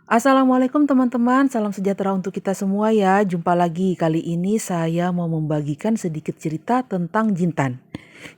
Assalamualaikum teman-teman, salam sejahtera untuk kita semua ya. Jumpa lagi, kali ini saya mau membagikan sedikit cerita tentang jintan.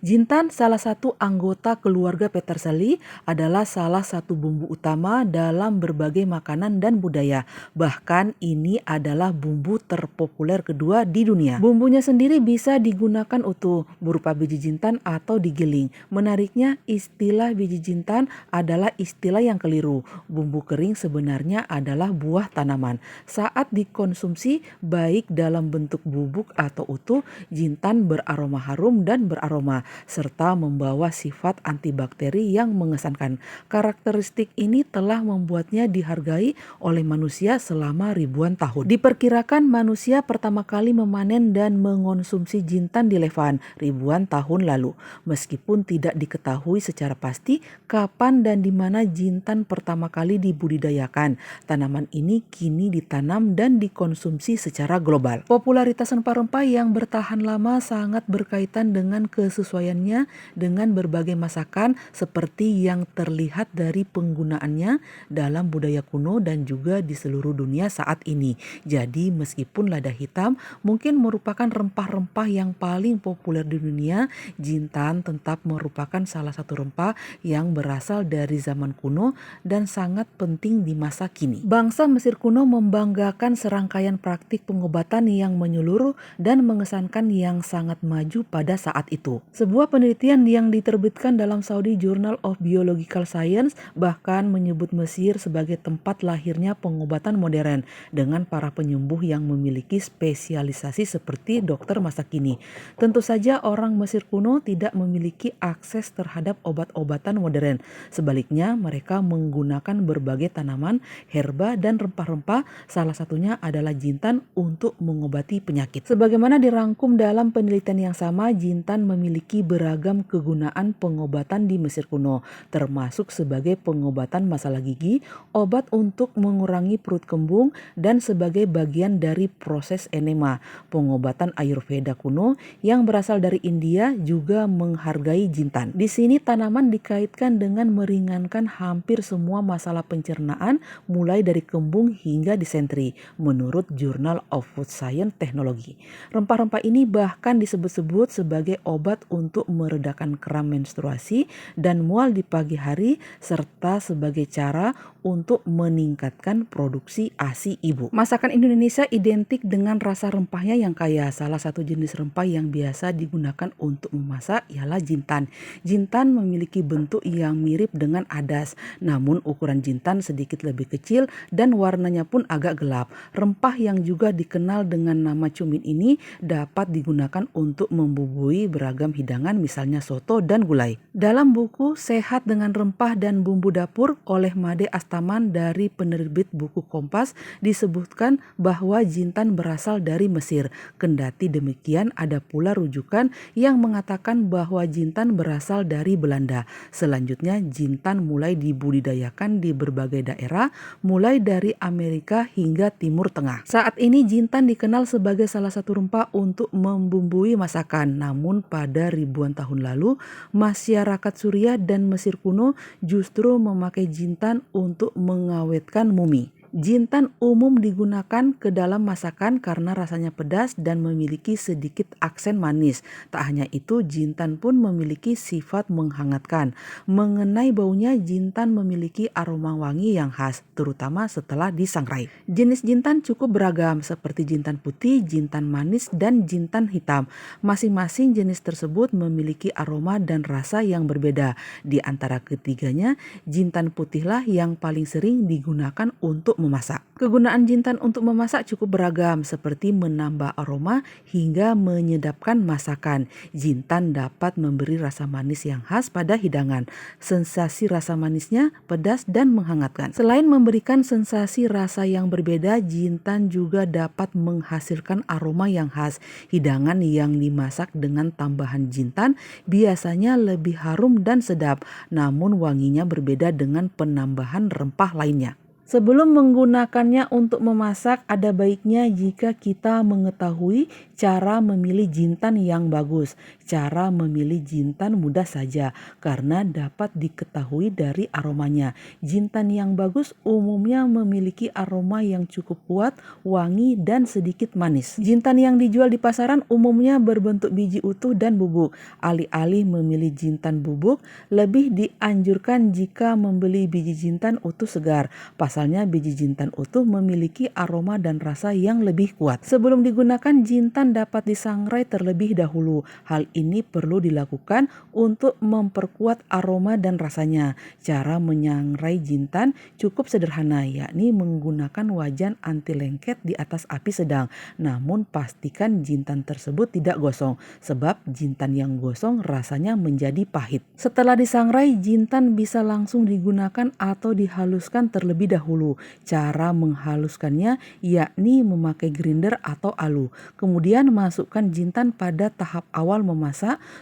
Jintan, salah satu anggota keluarga Peterselli, adalah salah satu bumbu utama dalam berbagai makanan dan budaya. Bahkan ini adalah bumbu terpopuler kedua di dunia. Bumbunya sendiri bisa digunakan utuh, berupa biji jintan atau digiling. Menariknya, istilah biji jintan adalah istilah yang keliru. Bumbu kering sebenarnya adalah buah tanaman. Saat dikonsumsi, baik dalam bentuk bubuk atau utuh, jintan beraroma harum dan beraroma, serta membawa sifat antibakteri yang mengesankan. Karakteristik ini telah membuatnya dihargai oleh manusia selama ribuan tahun. Diperkirakan manusia pertama kali memanen dan mengonsumsi jintan di Levan ribuan tahun lalu. Meskipun tidak diketahui secara pasti kapan dan di mana jintan pertama kali dibudidayakan, tanaman ini kini ditanam dan dikonsumsi secara global. Popularitas rempah-rempah yang bertahan lama sangat berkaitan dengan kesesuaiannya dengan berbagai masakan seperti yang terlihat dari penggunaannya dalam budaya kuno dan juga di seluruh dunia saat ini. Jadi meskipun lada hitam mungkin merupakan rempah-rempah yang paling populer di dunia, jintan tetap merupakan salah satu rempah yang berasal dari zaman kuno dan sangat penting di masa kini. Bangsa Mesir kuno membanggakan serangkaian praktik pengobatan yang menyeluruh dan mengesankan yang sangat maju pada saat itu. Sebuah penelitian yang diterbitkan dalam Saudi Journal of Biological Science bahkan menyebut Mesir sebagai tempat lahirnya pengobatan modern dengan para penyembuh yang memiliki spesialisasi seperti dokter masa kini. Tentu saja orang Mesir kuno tidak memiliki akses terhadap obat-obatan modern. Sebaliknya, mereka menggunakan berbagai tanaman, herba, dan rempah-rempah, salah satunya adalah jintan untuk mengobati penyakit. Sebagaimana dirangkum dalam penelitian yang sama, jintan memiliki beragam kegunaan pengobatan di Mesir kuno, termasuk sebagai pengobatan masalah gigi, obat untuk mengurangi perut kembung, dan sebagai bagian dari proses enema. Pengobatan Ayurveda kuno yang berasal dari India juga menghargai jintan. Di sini tanaman dikaitkan dengan meringankan hampir semua masalah pencernaan mulai dari kembung hingga disentri menurut Journal of Food Science Technology. Rempah-rempah ini bahkan disebut-sebut sebagai obat untuk meredakan kram menstruasi dan mual di pagi hari serta sebagai cara untuk meningkatkan produksi ASI ibu. Masakan Indonesia identik dengan rasa rempahnya yang kaya. Salah satu jenis rempah yang biasa digunakan untuk memasak ialah jintan. Jintan memiliki bentuk yang mirip dengan adas, namun ukuran jintan sedikit lebih kecil dan warnanya pun agak gelap. Rempah yang juga dikenal dengan nama cumit ini dapat digunakan untuk membumbui beragam hidangan misalnya soto dan gulai. Dalam buku Sehat dengan Rempah dan Bumbu Dapur oleh Made Astaman dari penerbit buku Kompas disebutkan bahwa jintan berasal dari Mesir. Kendati demikian ada pula rujukan yang mengatakan bahwa jintan berasal dari Belanda. Selanjutnya jintan mulai dibudidayakan di berbagai daerah mulai dari Amerika hingga Timur Tengah. Saat ini jintan dikenal sebagai salah satu rempah untuk membumbui masakan. Namun pada ribuan tahun lalu masyarakat Suriah dan Mesir kuno justru memakai jintan untuk mengawetkan mumi. Jintan umum digunakan ke dalam masakan karena rasanya pedas dan memiliki sedikit aksen manis. Tak hanya itu, jintan pun memiliki sifat menghangatkan. Mengenai baunya, jintan memiliki aroma wangi yang khas, terutama setelah disangrai. Jenis jintan cukup beragam, seperti jintan putih, jintan manis, dan jintan hitam. Masing-masing jenis tersebut memiliki aroma dan rasa yang berbeda. Di antara ketiganya, jintan putihlah yang paling sering digunakan untuk memasak. Kegunaan jintan untuk memasak cukup beragam, seperti menambah aroma hingga menyedapkan masakan. Jintan dapat memberi rasa manis yang khas pada hidangan. Sensasi rasa manisnya pedas dan menghangatkan. Selain memberikan sensasi rasa yang berbeda, jintan juga dapat menghasilkan aroma yang khas. Hidangan yang dimasak dengan tambahan jintan biasanya lebih harum dan sedap, namun wanginya berbeda dengan penambahan rempah lainnya. Sebelum menggunakannya untuk memasak, ada baiknya jika kita mengetahui cara memilih jintan yang bagus. Cara memilih jintan mudah saja karena dapat diketahui dari aromanya. Jintan yang bagus umumnya memiliki aroma yang cukup kuat, wangi, dan sedikit manis. Jintan yang dijual di pasaran umumnya berbentuk biji utuh dan bubuk. Alih-alih memilih jintan bubuk, lebih dianjurkan jika membeli biji jintan utuh segar. Pasalnya biji jintan utuh memiliki aroma dan rasa yang lebih kuat. Sebelum digunakan, jintan dapat disangrai terlebih dahulu. Hal ini perlu dilakukan untuk memperkuat aroma dan rasanya. Cara menyangrai jintan cukup sederhana, yakni menggunakan wajan anti lengket di atas api sedang. Namun pastikan jintan tersebut tidak gosong, sebab jintan yang gosong rasanya menjadi pahit. Setelah disangrai, jintan bisa langsung digunakan atau dihaluskan terlebih dahulu. Cara menghaluskannya yakni memakai grinder atau alu. Kemudian masukkan jintan pada tahap awal memasak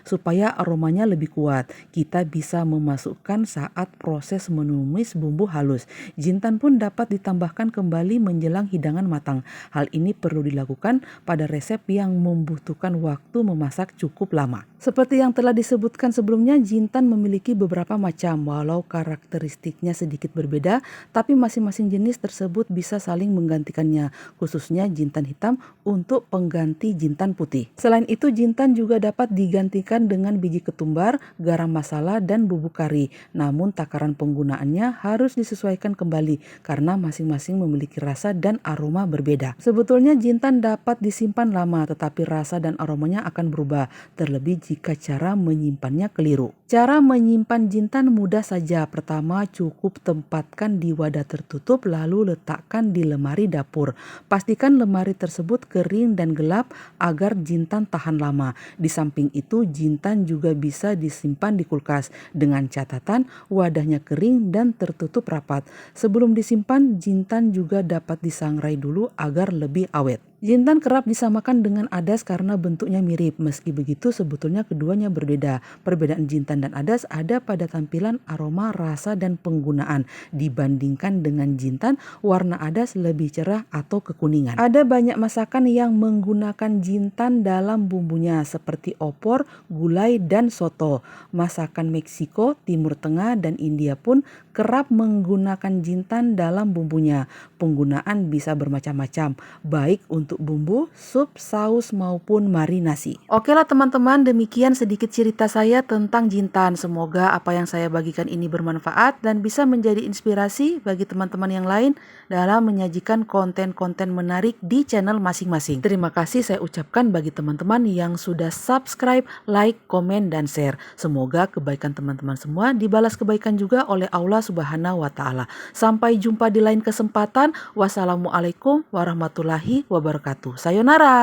supaya aromanya lebih kuat. Kita bisa memasukkan saat proses menumis bumbu halus. Jintan pun dapat ditambahkan kembali menjelang hidangan matang. Hal ini perlu dilakukan pada resep yang membutuhkan waktu memasak cukup lama. Seperti yang telah disebutkan sebelumnya, jintan memiliki beberapa macam. Walau karakteristiknya sedikit berbeda, tapi masing-masing jenis tersebut bisa saling menggantikannya, khususnya jintan hitam untuk pengganti jintan putih. Selain itu, jintan juga dapat digantikan dengan biji ketumbar, garam masala, dan bubuk kari. Namun takaran penggunaannya harus disesuaikan kembali karena masing-masing memiliki rasa dan aroma berbeda. Sebetulnya jintan dapat disimpan lama, tetapi rasa dan aromanya akan berubah, terlebih jika cara menyimpannya keliru. Cara menyimpan jintan mudah saja. Pertama, cukup tempatkan di wadah tertutup lalu letakkan di lemari dapur. Pastikan lemari tersebut kering dan gelap agar jintan tahan lama. Di samping itu, jintan juga bisa disimpan di kulkas dengan catatan wadahnya kering dan tertutup rapat. Sebelum disimpan, jintan juga dapat disangrai dulu agar lebih awet. Jintan kerap disamakan dengan adas karena bentuknya mirip. Meski begitu, sebetulnya keduanya berbeda. Perbedaan jintan dan adas ada pada tampilan, aroma, rasa, dan penggunaan. Dibandingkan dengan jintan, warna adas lebih cerah atau kekuningan. Ada banyak masakan yang menggunakan jintan dalam bumbunya seperti opor, gulai, dan soto. Masakan Meksiko, Timur Tengah, dan India pun kerap menggunakan jintan dalam bumbunya. Penggunaan bisa bermacam-macam, baik untuk bumbu, sup, saus, maupun marinasi. Oke lah teman-teman, demikian sedikit cerita saya tentang jintan. Semoga apa yang saya bagikan ini bermanfaat dan bisa menjadi inspirasi bagi teman-teman yang lain dalam menyajikan konten-konten menarik di channel masing-masing. Terima kasih saya ucapkan bagi teman-teman yang sudah subscribe, like, komen, dan share. Semoga kebaikan teman-teman semua dibalas kebaikan juga oleh Allah Subhanahu wa Ta'ala. Sampai jumpa di lain kesempatan. Wassalamualaikum warahmatullahi wabarakatuh. Sayonara.